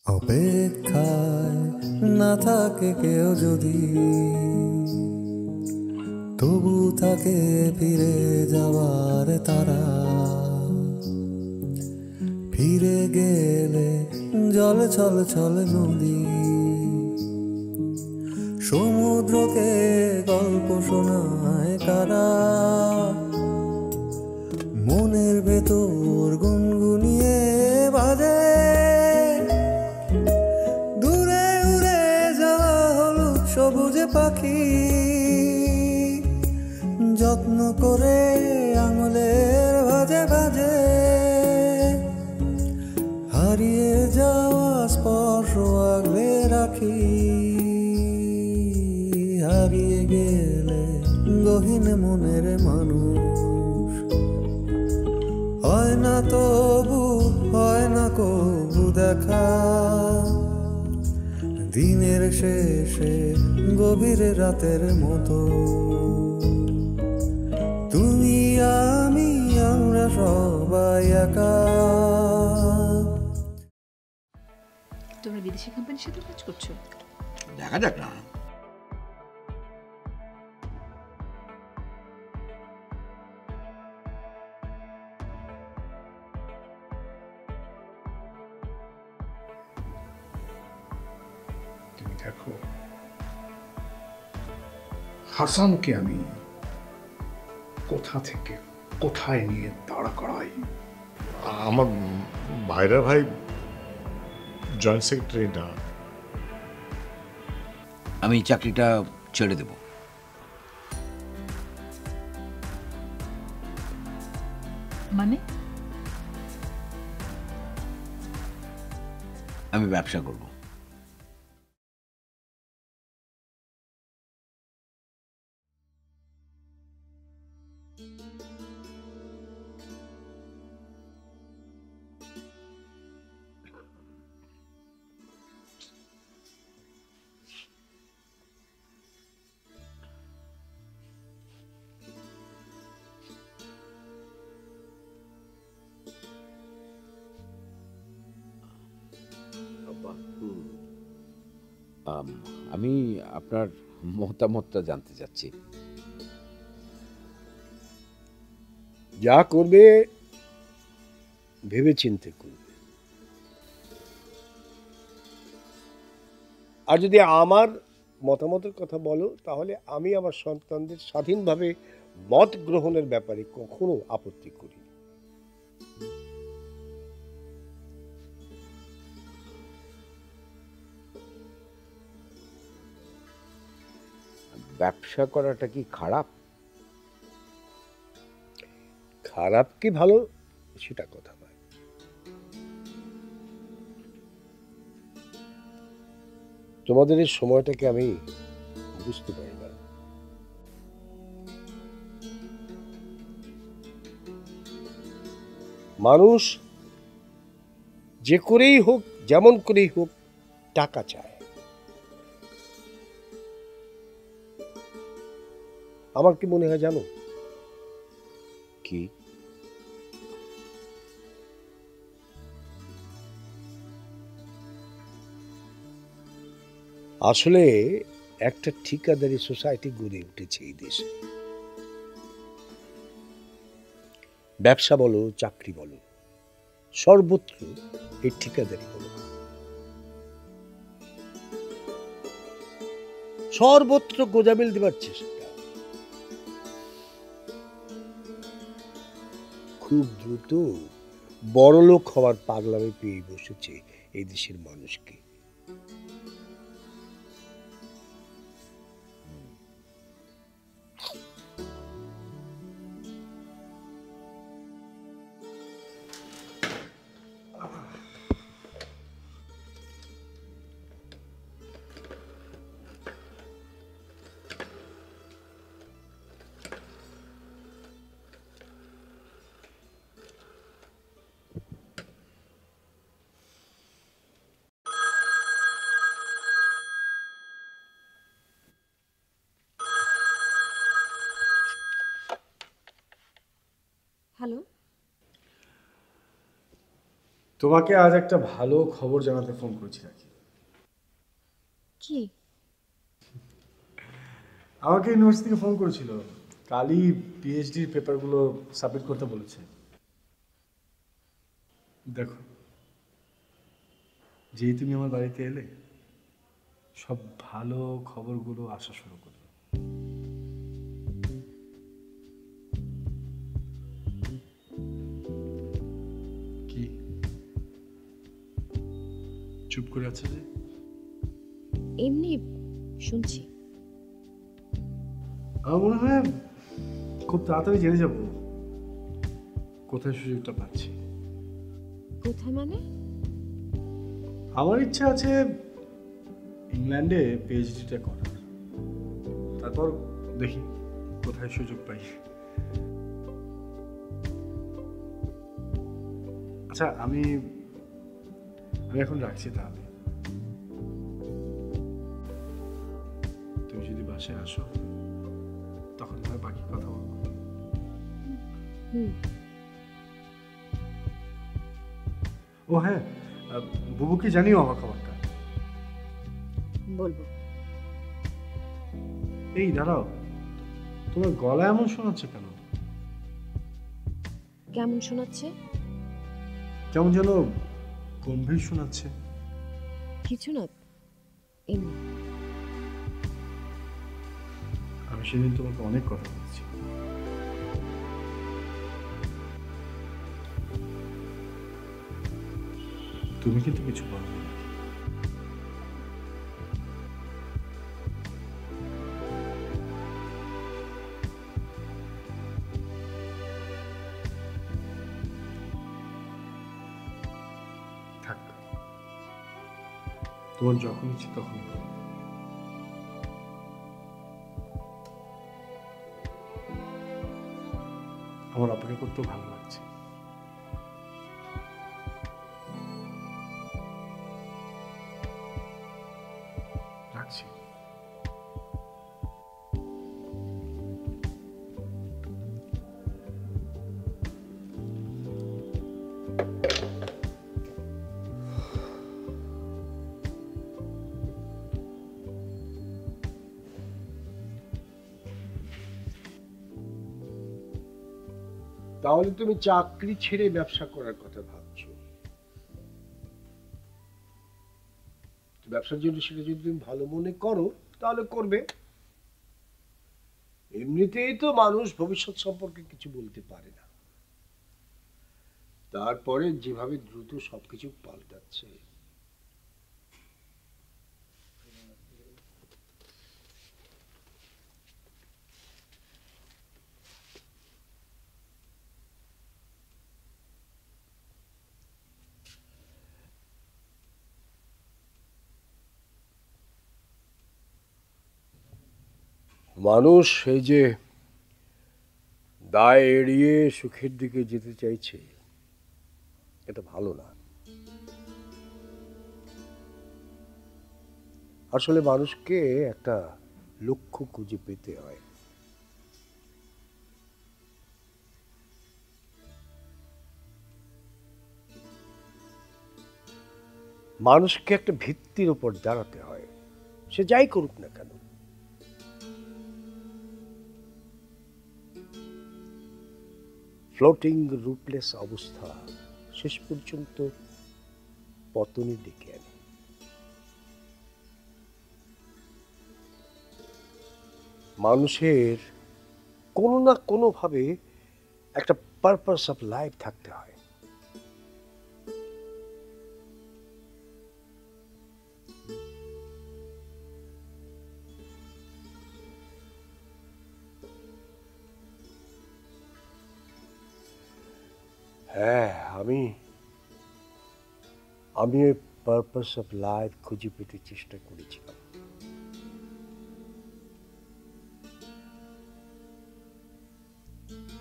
অপেক্ষায় না থাকে কেউ যদি, তবু থাকে ফিরে যাওয়ার তারা। ফিরে গেলে জল ছল ছল নদী, সমুদ্রকে গল্প শোনায় কারা। মনের ভেতর গুনগুনিয়ে বাজে, দূরে উড়ে যাওয়া হলুদ সবুজে পাখি। যত্ন করে আঙুলের ভাজে ভাজে, হারিয়ে যাওয়া স্পর্শ আগলে রাখি। হারিয়ে গেলে গহীন মনের মানুষ হয় না, তবু হয় না কবু দেখা। দিনের শেষে গভীর রাতের মতো, তুমি আমি আমরা সবাই একা। তোমরা বিদেশি কোম্পানির সাথে কাজ করছো? দেখা যাক না। তুমি দেখো, হাসানকে আমি কোথা থেকে কোথায় নিয়ে দাঁড়া করাই। আমার ভাইরা ভাই জয়েন্ট সেক্রেটারি না। আমি চাকরিটা ছেড়ে দেব। মানে? আমি ব্যবসা করব। আমি আপনার মতামতটা জানতে চাচ্ছি। যা করবে ভেবে চিন্তে করবে। আর যদি আমার মতামতের কথা বলো, তাহলে আমি আমার সন্তানদের স্বাধীনভাবে মত গ্রহণের ব্যাপারে কখনো আপত্তি করি। ব্যবসা করাটা কি খারাপ? খারাপ কি ভালো সেটা কথা নয়। তোমাদের এই সময়টাকে আমি বুঝতে পারি না। মানুষ যে করেই হোক, যেমন করেই হোক, টাকা চায়। আমার কি মনে হয় জানো? কি? আসলে একটা ঠিকাদারি সোসাইটি গড়ে উঠেছে এই দেশে। ব্যবসা বলো, চাকরি বলো, সর্বত্র এই ঠিকাদারি বলো, সর্বত্র গোজামিল দেবার চেষ্টা। খুব দ্রুত বড়লোক হওয়ার পাগলামি পেয়ে বসেছে এই দেশের মানুষকে। তোমাকে আজ একটা ভালো খবর জানাতে ফোন করেছি নাকি? কি? আমাকে ইউনিভার্সিটি থেকে ফোন করেছিল, কালই পিএইচডির পেপারগুলো সাবমিট করতে বলেছে। দেখো, যেই তুমি আমার বাড়িতে এলে, সব ভালো খবরগুলো আসা শুরু করলো। কি চুপ করে আছে যে? এমনি শুনছি। আমার মনে হয় খুব তাড়াতাড়ি জেনে যাব কোথায় সুযোগটা পাচ্ছি। কোথায় মানে? আমার ইচ্ছা আছে ইংল্যান্ডে পিএইচডিটা করার, তারপর দেখি কোথায় সুযোগ পাই। আচ্ছা, আমি এখন রাখছি তাহলে। তুমি যদি বাসায় আসো তখন আমি বাকি কথা বলবো। ও হ্যাঁ, বুবুকে জানিও আমার খবরটা। বলবো। এই দাঁড়াও, তোমার গলা এমন শোনাচ্ছে কেন? কেমন শোনাচ্ছে? কেমন যেন গম্ভীর শোনাচ্ছে। কিছু না, এমনি। আমি সেদিন তোমাকে অনেক কথা বলেছি। তুমি কিন্তু কিছু বলো না। থাক, তোমার যখন ইচ্ছে তখনই করো। আমার অপেক্ষা করতেও ভালো লাগছে। রাখছি। তাহলে তুমি চাকরি ছেড়ে ব্যবসা করার কথা ভাবছো? ব্যবসার জন্য সেটা যদি তুমি ভালো মনে করো তাহলে করবে। এমনিতেই তো মানুষ ভবিষ্যৎ সম্পর্কে কিছু বলতে পারে না, তারপরে যেভাবে দ্রুত সবকিছু পাল্টাচ্ছে। মানুষ এই যে দায় এড়িয়ে সুখের দিকে যেতে চাইছে, এটা ভালো না। আসলে মানুষকে একটা লক্ষ্য খুঁজে পেতে হয়। মানুষকে একটা ভিত্তির উপর দাঁড়াতে হয়, সে যাই করুক না কেন। ফ্লোটিং রুটলেস অবস্থা শেষ পর্যন্ত পতনে ডেকে আনে। মানুষের কোনো না কোনো ভাবে একটা পারপাস অফ লাইফ থাকতে হয়। হ্যাঁ, আমি ওই পারপাস অফ লাইফ খুঁজে পেতে চেষ্টা করেছিলাম,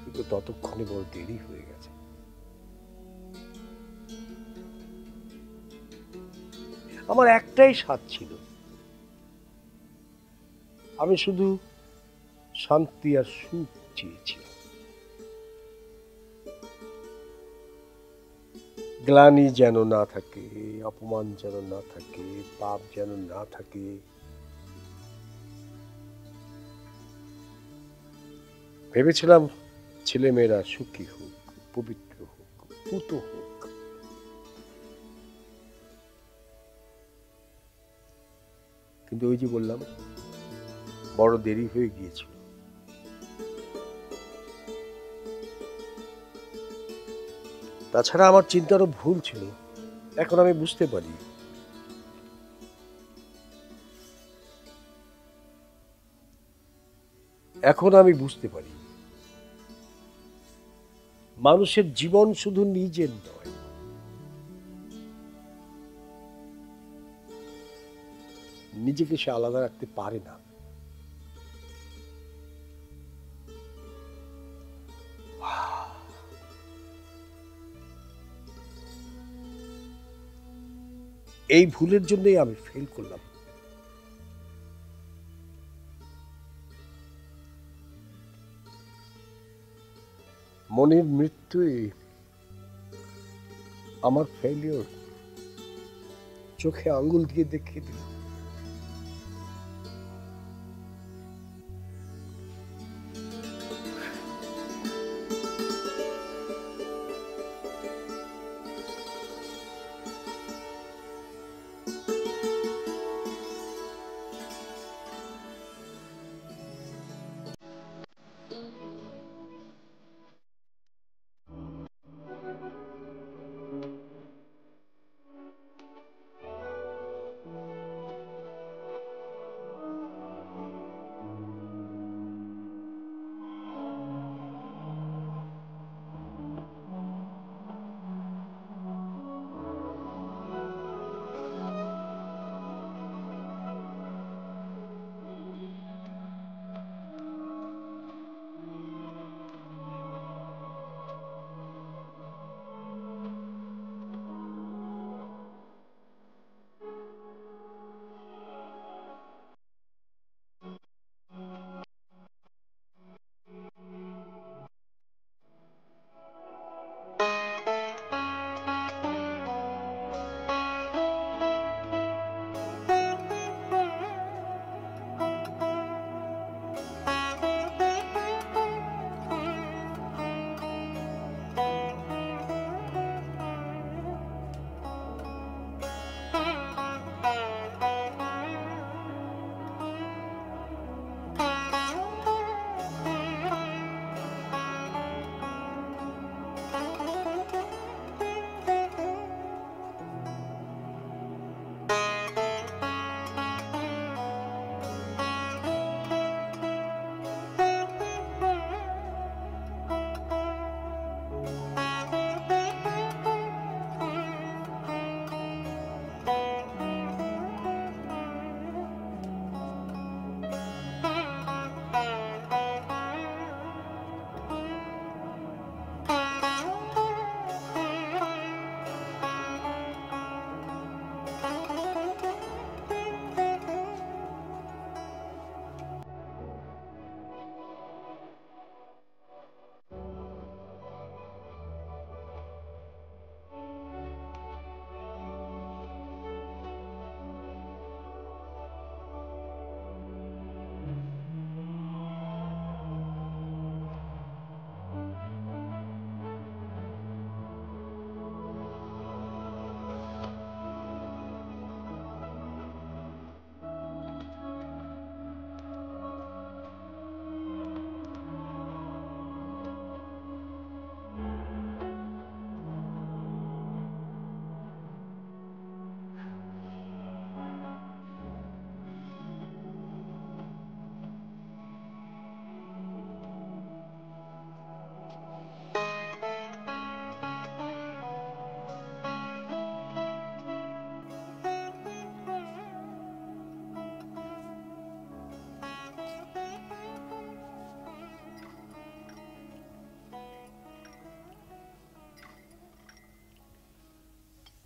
কিন্তু ততক্ষণে বড় দেরি হয়ে গেছে। আমার একটাই স্বাদ ছিল, আমি শুধু শান্তি আর সুখ চেয়েছিলাম। গ্লানি যেন না থাকে, অপমান যেন না থাকে, পাপ যেন না থাকে। ভেবেছিলাম ছেলেমেয়েরা সুখী হোক, পবিত্র হোক, পুত হোক। কিন্তু ওই যে বললাম, বড় দেরি হয়ে গিয়েছিল। তাছাড়া আমার চিন্তারও ভুল ছিল। এখন আমি বুঝতে পারি মানুষের জীবন শুধু নিজের নয়, নিজেকে সে আলাদা রাখতে পারে না। এই ভুলের জন্যই আমি ফেল করলাম। মনের মৃত্যুই আমার ফেলিওর চোখে আঙ্গুল দিয়ে দেখিয়ে দিল।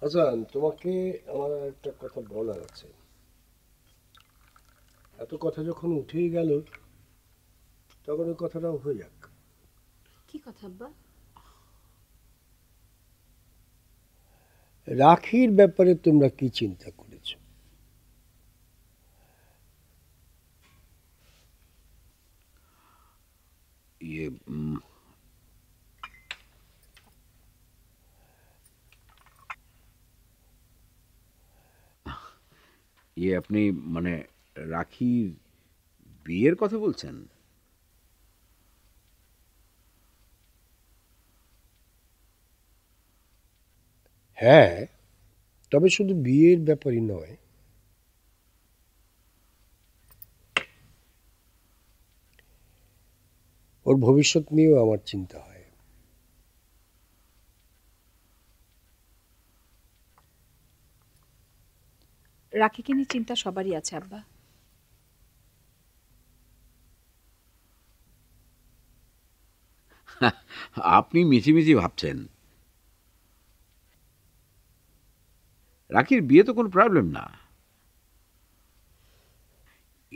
হাসান, তোমাকে আমার একটা কথা বলার আছে। এত কথা যখন উঠেই গেল, তখন ওই কথাটাও হয়ে যাক। কি কথা আব্বা? রাখির ব্যাপারে তোমরা কি চিন্তা করেছো? ইয়ে আপনি মানে রাখির বিয়ের কথা বলছেন? হ্যাঁ, তবে শুধু বিয়ের ব্যাপারই নয়, ওর ভবিষ্যৎ নিয়েও আমার চিন্তা হয়। রাখিকে নিয়ে চিন্তা সবারই আছে আব্বা। আপনি মিছিমিছি ভাবছেন। রাখির বিয়ে তো কোনো প্রবলেম না।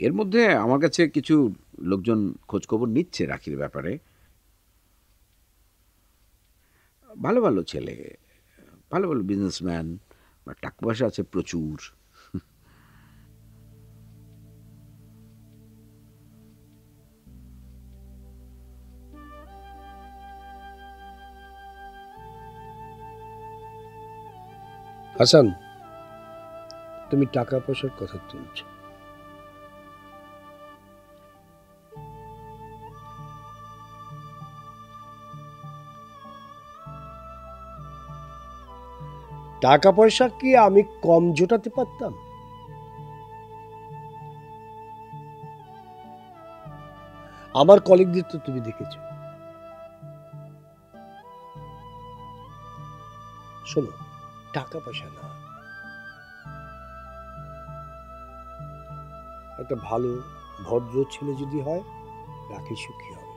এর মধ্যে আমার কাছে কিছু লোকজন খোঁজখবর নিচ্ছে রাখির ব্যাপারে। ভালো ভালো ছেলে, ভালো ভালো বিজনেসম্যান, টাকা পয়সা আছে প্রচুর। হাসান, তুমি টাকা পয়সার কথা তুলছো। টাকা পয়সা কি আমি কম জোটাতে পারতাম? আমার কলিগদের তো তুমি দেখেছো। শোনো, টাকা পয়সা না, একটা ভালো ভদ্র ছেলে যদি হয়, রাখি সুখী হবে।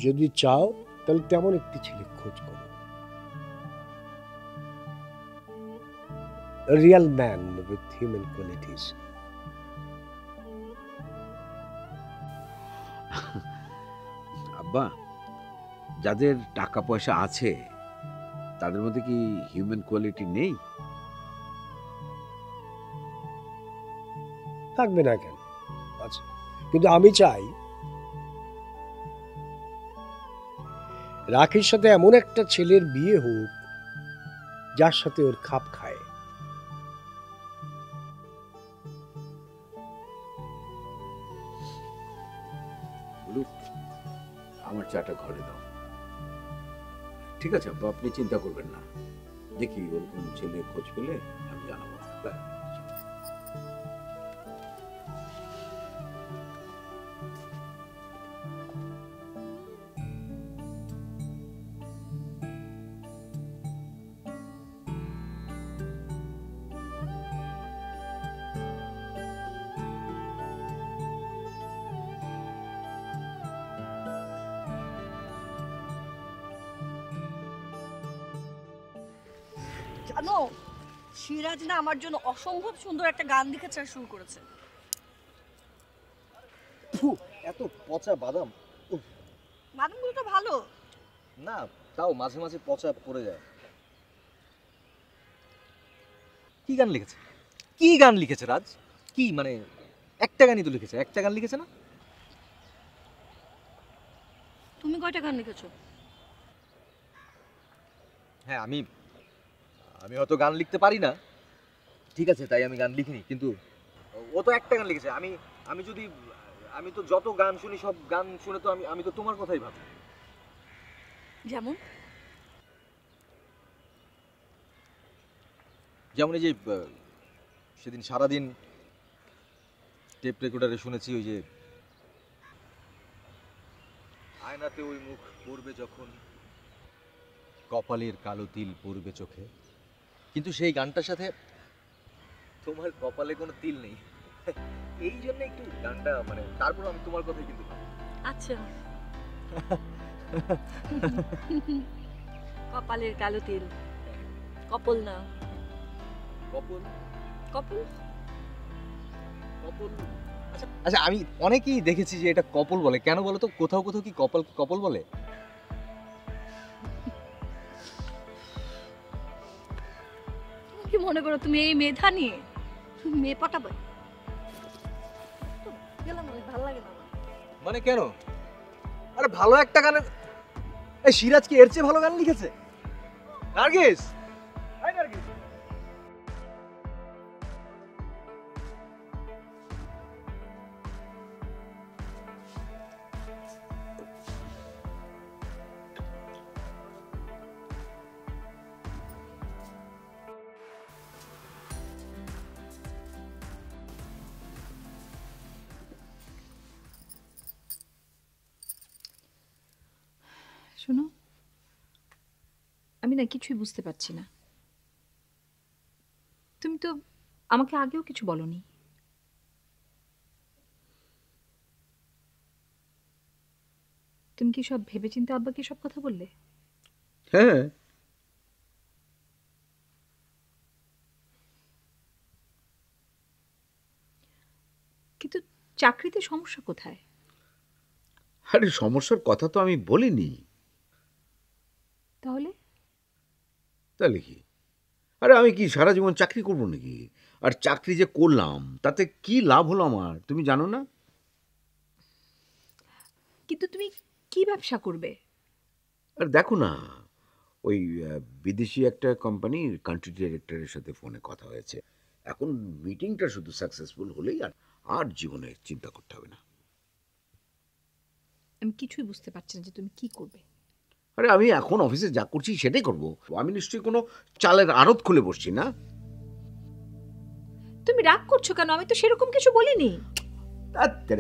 যদি চাও তাহলে তেমন একটি ছেলে খোঁজ করো, real man with human qualities. আব্বা, যাদের টাকা পয়সা আছে তাদের মধ্যে কি হিউম্যান কোয়ালিটি নেই? থাকবে না কেন? আচ্ছা, কিন্তু আমি চাই রাখির সাথে এমন একটা ছেলের বিয়ে হোক যার সাথে ওর খাপ খায়। আমার চাটা ঘরে দাও। ঠিক আছে আব্বা, আপনি চিন্তা করবেন না। দেখি ওরকম ছেলে খোঁজ পেলে আমি জানাবো। জানো, সিরাজ না আমার জন্য অসম্ভব সুন্দর একটা গান লিখেছে আর শুরু করেছে। এত পচা বাদাম। বাদামগুলো তো ভালো না, তাও মাঝে মাঝে পচা পড়ে যায়। কি গান লিখেছে? কি গান লিখেছে রাজ? কি মানে একটা গানই তো লিখেছে, একটা গান লিখেছে না? তুমি কয়টা গান লিখেছো? হ্যাঁ, আমি হয়তো গান লিখতে পারি না, ঠিক আছে, তাই আমি গান লিখিনি, কিন্তু ও তো একটা গান লিখেছে। আমি তো যত গান শুনি সব গান শুনে তো আমি তো তোমার কথাই ভাবি। যেমন এই যে সেদিন সারাদিন টেপ রেকর্ডারে শুনেছি ওই যে আয়নাতে ওই মুখ পড়বে যখন, কপালের কালো তিল পড়বে চোখে, কিন্তু সেই গানটার সাথে তোমার কপালে কোনো তিল নেই। এই জন্য একটু গানটা মানে, তারপর আমি তোমার কথাই কিন্তু ভাবি। আচ্ছা, কপালের কালো তিল, কপল না, কপল কপল কপল আচ্ছা আমি অনেকেই দেখেছি যে এটা কপল বলে, কেন বলো তো? কোথাও কোথাও কি কপল কপল বলে? কি মনে করো তুমি এই মেধা নিয়ে মেয়ে পটাবে? গেলাম, ভালো লাগে না মানে কেন? আরে ভালো একটা গানের, এই সিরাজ কি এর চেয়ে ভালো গান লিখেছে? নার্গিস, হাই নার্গিস। শোনো, আমি না কিছুই বুঝতে পারছি না। তুমি তো আমাকে আগেও কিছু বলনি। তুমি কি সব ভেবেচিন্তে আব্বাকে সব কথা বললে? হ্যাঁ, কিন্তু চাকরিতে সমস্যা কোথায়? আরে সমস্যার কথা তো আমি বলিনি। তাহলে তাহলে কি? আরে আমি কি সারা জীবন চাকরি করব নাকি? আর চাকরি যে করলাম তাতে কি লাভ হলো আমার, তুমি জানো না? কিন্তু তুমি কি ব্যবসা করবে? আর দেখো না, ওই বিদেশি একটা কোম্পানির কান্ট্রি ডিরেক্টরের সাথে ফোনে কথা হয়েছে। এখন মিটিংটা শুধু সাকসেসফুল হলেই আর জীবনে চিন্তা করতে হবে না। আমি কিছুই বুঝতে পারছি না যে তুমি কি করবে। আরে আমি এখন অফিসে যা করছি সেটাই করব। আমি নিশ্চয়ই কোনো চালের আড়ত খুলে বসছি না। তুমি রাগ করছো কেন? আমি তো সেরকম কিছু বলিনি।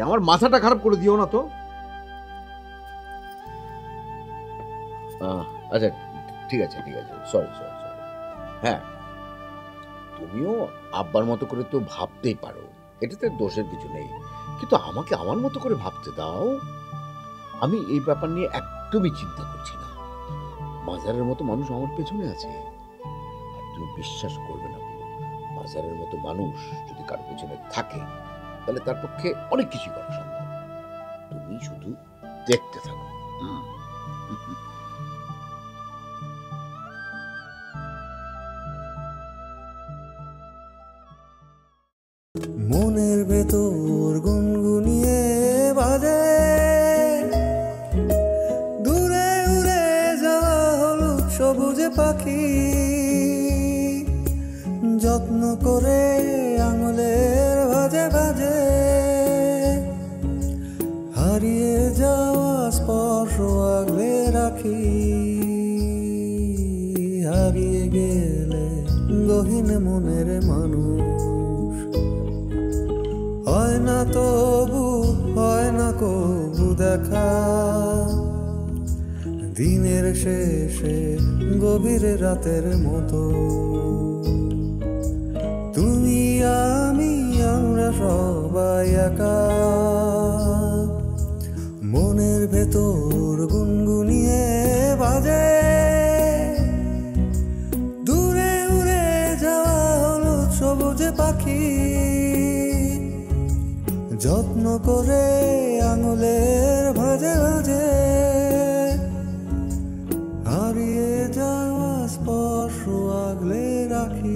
আমার মাথাটা খারাপ করে দিও না তো। আচ্ছা ঠিক আছে, সরি। হ্যাঁ, তুমিও আব্বার মতো করে তো ভাবতেই পারো, এটাতে দোষের কিছু নেই। কিন্তু আমাকে আমার মতো করে ভাবতে দাও। আমি এই ব্যাপার নিয়ে একদমই চিন্তা করছি না। মাজারের মতো মানুষ আমার পেছনে আছে। আর তুমি বিশ্বাস করবে না, মাজারের মতো মানুষ যদি কার পেছনে থাকে তাহলে তার পক্ষে অনেক কিছু করা সম্ভব। তুমি শুধু দেখতে থাকো। মনের ভেতর গুনগুনিয়ে বাজে, দূরে উড়ে যাওয়া হলুদ সবুজে পাখি, যত্ন করে আঙুলের ভাজে ভাজে হারিয়ে যাওয়া স্পর্শ আগলে রাখি। হারিয়ে গেলে গহীন মনের মানুষ হয় না তবু, হয় না কবু দেখা। দিনের শেষে গভীর রাতের মতো তুমি আমি আমরা সবাই একা। মনের ভেতর গুনগুনিয়ে বাজে, দূরে উড়ে যাওয়া হলুদ সবুজে পাখি, যত্ন করে আঙুলের ভাজে ভাজে হারিয়ে যাওয়া স্পর্শ আগলে রাখি।